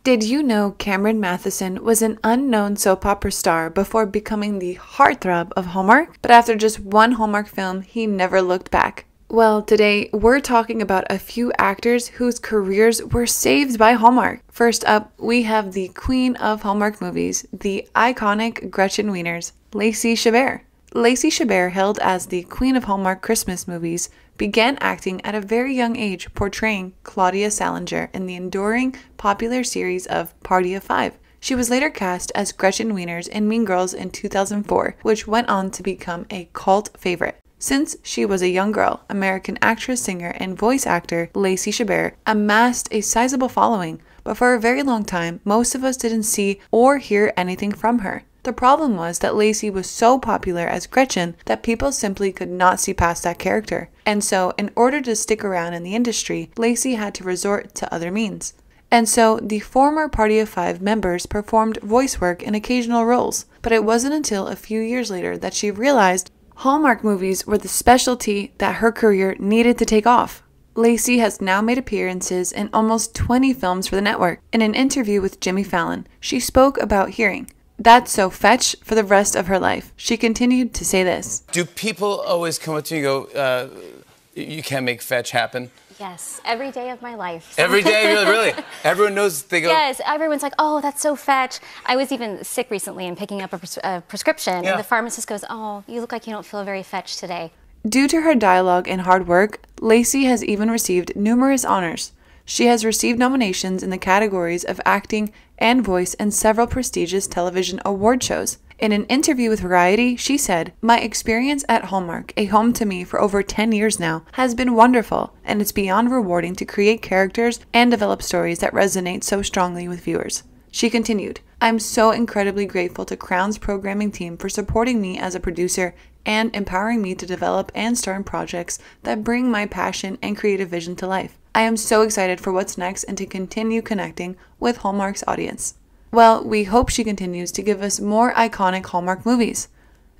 Did you know Cameron Matheson was an unknown soap opera star before becoming the heartthrob of Hallmark? But after just one Hallmark film, he never looked back. Well, today we're talking about a few actors whose careers were saved by Hallmark. First up, we have the queen of Hallmark movies, the iconic Gretchen Wieners, Lacey Chabert. Lacey Chabert, hailed as the queen of Hallmark Christmas movies, began acting at a very young age, portraying Claudia Salinger in the enduring popular series of Party of Five. She was later cast as Gretchen Wieners in Mean Girls in 2004, which went on to become a cult favorite. Since she was a young girl, American actress, singer, and voice actor Lacey Chabert amassed a sizable following, but for a very long time, most of us didn't see or hear anything from her. The problem was that Lacey was so popular as Gretchen that people simply could not see past that character. And so, in order to stick around in the industry, Lacey had to resort to other means. And so, the former Party of Five members performed voice work in occasional roles. But it wasn't until a few years later that she realized Hallmark movies were the specialty that her career needed to take off. Lacey has now made appearances in almost 20 films for the network. In an interview with Jimmy Fallon, she spoke about hearing. That's so fetch for the rest of her life. She continued to say this. Do people always come up to you and go, you can't make fetch happen? Yes, every day of my life. Every day, really? Everyone knows, they go... Yes, everyone's like, oh, that's so fetch. I was even sick recently and picking up a prescription, and the pharmacist goes, oh, you look like you don't feel very fetch today. Due to her dialogue and hard work, Lacey has even received numerous honors. She has received nominations in the categories of acting and voice in several prestigious television award shows. In an interview with Variety, she said, "My experience at Hallmark, a home to me for over 10 years now, has been wonderful, and it's beyond rewarding to create characters and develop stories that resonate so strongly with viewers." She continued, "I'm so incredibly grateful to Crown's programming team for supporting me as a producer and empowering me to develop and star in projects that bring my passion and creative vision to life. I am so excited for what's next and to continue connecting with Hallmark's audience." Well, we hope she continues to give us more iconic Hallmark movies.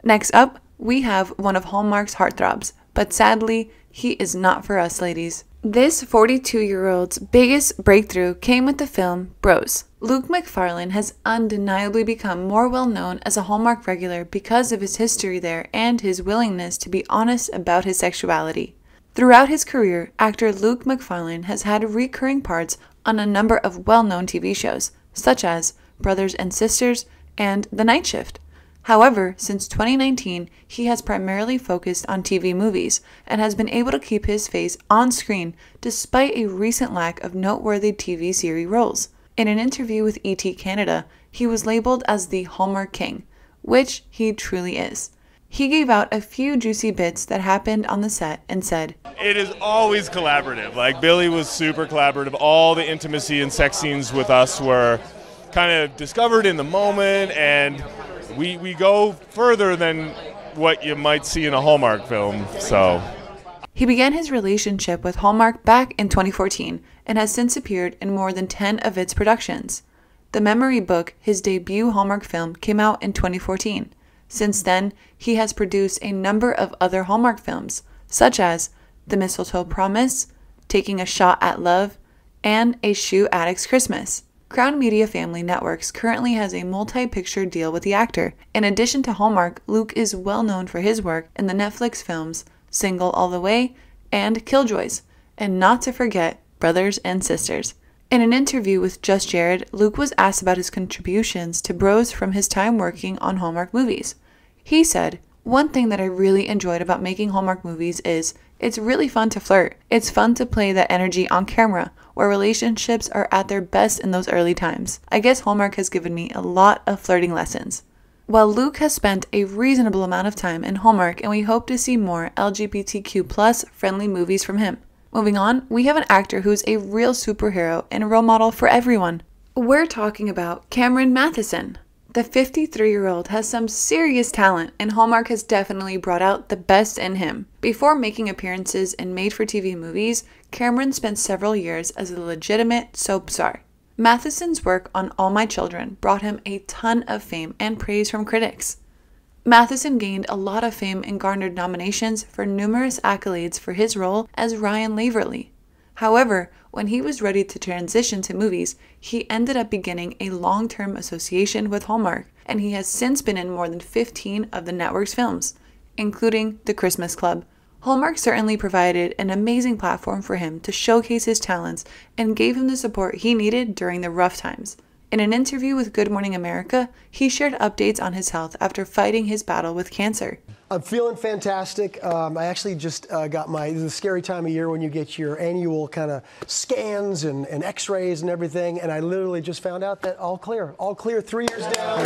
Next up, we have one of Hallmark's heartthrobs, but sadly, he is not for us, ladies. This 42-year-old's biggest breakthrough came with the film Bros. Luke Macfarlane has undeniably become more well-known as a Hallmark regular because of his history there and his willingness to be honest about his sexuality. Throughout his career, actor Luke Macfarlane has had recurring parts on a number of well-known TV shows, such as Brothers and Sisters and The Night Shift. However, since 2019, he has primarily focused on TV movies and has been able to keep his face on screen despite a recent lack of noteworthy TV series roles. In an interview with ET Canada, he was labeled as the Hallmark King, which he truly is. He gave out a few juicy bits that happened on the set and said, "It is always collaborative. Like, Billy was super collaborative. All the intimacy and sex scenes with us were kind of discovered in the moment, and we go further than what you might see in a Hallmark film." So he began his relationship with Hallmark back in 2014 and has since appeared in more than 10 of its productions. The Memory Book, his debut Hallmark film, came out in 2014. Since then, he has produced a number of other Hallmark films, such as The Mistletoe Promise, Taking a Shot at Love, and A Shoe Addict's Christmas. Crown Media Family Networks currently has a multi-picture deal with the actor. In addition to Hallmark, Luke is well known for his work in the Netflix films Single All the Way and Killjoys, and not to forget Brothers and Sisters. In an interview with Just Jared, Luke was asked about his contributions to Bros from his time working on Hallmark movies. He said, "One thing that I really enjoyed about making Hallmark movies is it's really fun to flirt. It's fun to play that energy on camera, where relationships are at their best in those early times. I guess Hallmark has given me a lot of flirting lessons." While Luke has spent a reasonable amount of time in Hallmark, and we hope to see more LGBTQ+ friendly movies from him. Moving on, we have an actor who's a real superhero and a role model for everyone. We're talking about Cameron Matheson. The 53-year-old has some serious talent, and Hallmark has definitely brought out the best in him. Before making appearances in made-for-TV movies, Cameron spent several years as a legitimate soap star. Matheson's work on All My Children brought him a ton of fame and praise from critics. Matheson gained a lot of fame and garnered nominations for numerous accolades for his role as Ryan Laverty. However, When he was ready to transition to movies, he ended up beginning a long-term association with Hallmark, and he has since been in more than 15 of the network's films, including The Christmas Club. Hallmark certainly provided an amazing platform for him to showcase his talents and gave him the support he needed during the rough times. In an interview with Good Morning America, he shared updates on his health after fighting his battle with cancer. I'm feeling fantastic. I actually just got this is a scary time of year when you get your annual kind of scans and x-rays and everything, and I literally just found out that all clear, 3 years down.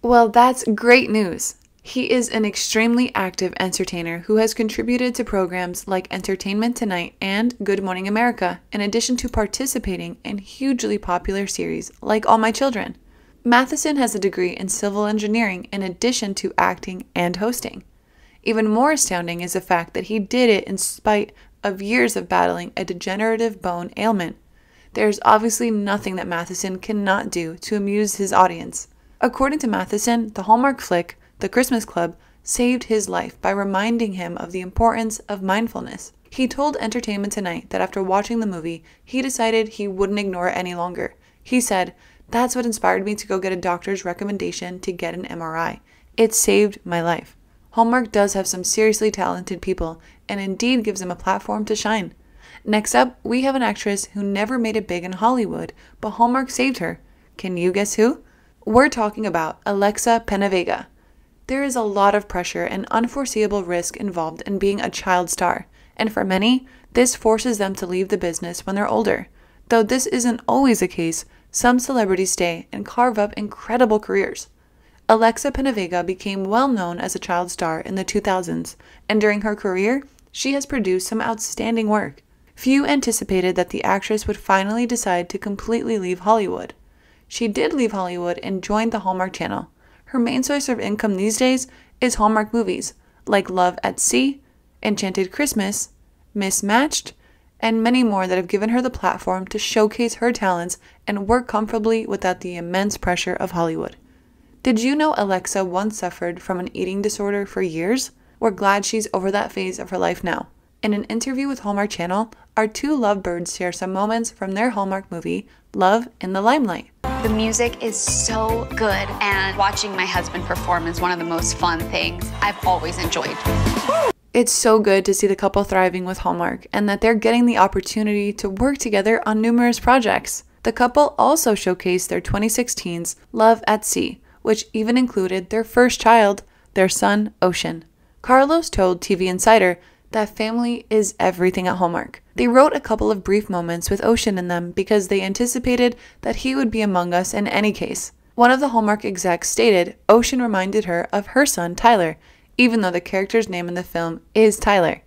Well, that's great news. He is an extremely active entertainer who has contributed to programs like Entertainment Tonight and Good Morning America, in addition to participating in hugely popular series like All My Children. Matheson has a degree in civil engineering in addition to acting and hosting. Even more astounding is the fact that he did it in spite of years of battling a degenerative bone ailment. There's obviously nothing that Matheson cannot do to amuse his audience. According to Matheson, the Hallmark flick, The Christmas Club, saved his life by reminding him of the importance of mindfulness. He told Entertainment Tonight that after watching the movie, he decided he wouldn't ignore it any longer. He said, "That's what inspired me to go get a doctor's recommendation to get an MRI. It saved my life." Hallmark does have some seriously talented people and indeed gives them a platform to shine. Next up, we have an actress who never made it big in Hollywood, but Hallmark saved her. Can you guess who? We're talking about Alexa Penavega. There is a lot of pressure and unforeseeable risk involved in being a child star, and for many, this forces them to leave the business when they're older. Though this isn't always the case, some celebrities stay and carve up incredible careers. Alexa Penavega became well known as a child star in the 2000s, and during her career, she has produced some outstanding work. Few anticipated that the actress would finally decide to completely leave Hollywood. She did leave Hollywood and joined the Hallmark Channel. Her main source of income these days is Hallmark movies, like Love at Sea, Enchanted Christmas, Mismatched, and many more that have given her the platform to showcase her talents and work comfortably without the immense pressure of Hollywood. Did you know Alexa once suffered from an eating disorder for years? We're glad she's over that phase of her life now. In an interview with Hallmark Channel, our two lovebirds share some moments from their Hallmark movie, Love in the Limelight. The music is so good, and watching my husband perform is one of the most fun things I've always enjoyed. It's so good to see the couple thriving with Hallmark and that they're getting the opportunity to work together on numerous projects. The couple also showcased their 2016's Love at Sea, which even included their first child, their son, Ocean. Carlos told TV Insider that family is everything at Hallmark. They wrote a couple of brief moments with Ocean in them because they anticipated that he would be among us in any case. One of the Hallmark execs stated Ocean reminded her of her son, Tyler, even though the character's name in the film is Tyler.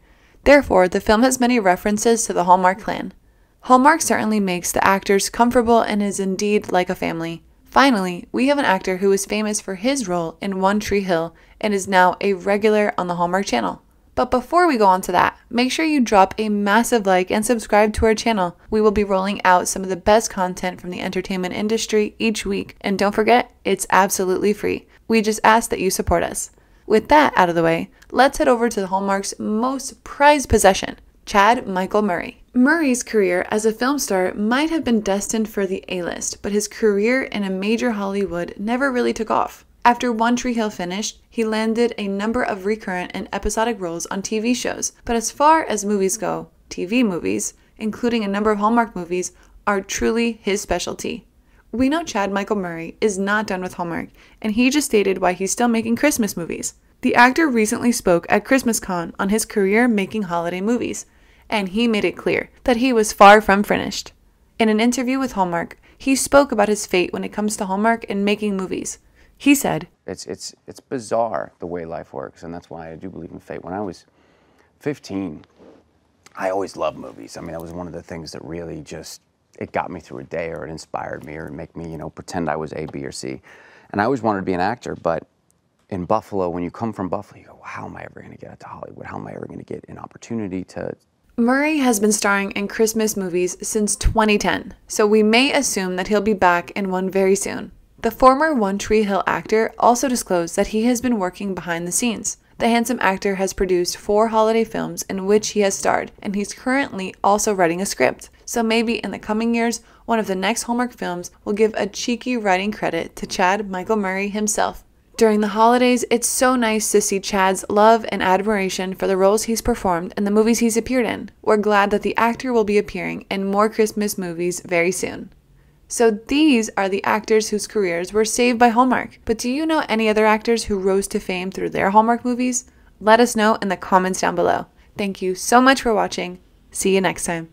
Therefore, the film has many references to the Hallmark clan. Hallmark certainly makes the actors comfortable and is indeed like a family. Finally, we have an actor who is famous for his role in One Tree Hill and is now a regular on the Hallmark Channel. But before we go on to that, make sure you drop a massive like and subscribe to our channel. We will be rolling out some of the best content from the entertainment industry each week. And don't forget, it's absolutely free. We just ask that you support us. With that out of the way, let's head over to the Hallmark's most prized possession, Chad Michael Murray. Murray's career as a film star might have been destined for the A-list, but his career in a major Hollywood never really took off. After One Tree Hill finished, he landed a number of recurrent and episodic roles on TV shows. But as far as movies go, TV movies, including a number of Hallmark movies, are truly his specialty. We know Chad Michael Murray is not done with Hallmark, and he just stated why he's still making Christmas movies. The actor recently spoke at ChristmasCon on his career making holiday movies, and he made it clear that he was far from finished. In an interview with Hallmark, he spoke about his fate when it comes to Hallmark and making movies. He said, It's bizarre the way life works, and that's why I do believe in fate. When I was 15, I always loved movies. I mean, that was one of the things that really just, it got me through a day, or it inspired me, or it make me, pretend I was A, B, or C. And I always wanted to be an actor, but in Buffalo, when you come from Buffalo, you go, well, how am I ever going to get out to Hollywood? How am I ever going to get an opportunity to... Murray has been starring in Christmas movies since 2010, so we may assume that he'll be back in one very soon. The former One Tree Hill actor also disclosed that he has been working behind the scenes. The handsome actor has produced 4 holiday films in which he has starred, and he's currently also writing a script. So maybe in the coming years, one of the next Hallmark films will give a cheeky writing credit to Chad Michael Murray himself. During the holidays, it's so nice to see Chad's love and admiration for the roles he's performed and the movies he's appeared in. We're glad that the actor will be appearing in more Christmas movies very soon. So these are the actors whose careers were saved by Hallmark. But do you know any other actors who rose to fame through their Hallmark movies? Let us know in the comments down below. Thank you so much for watching. See you next time.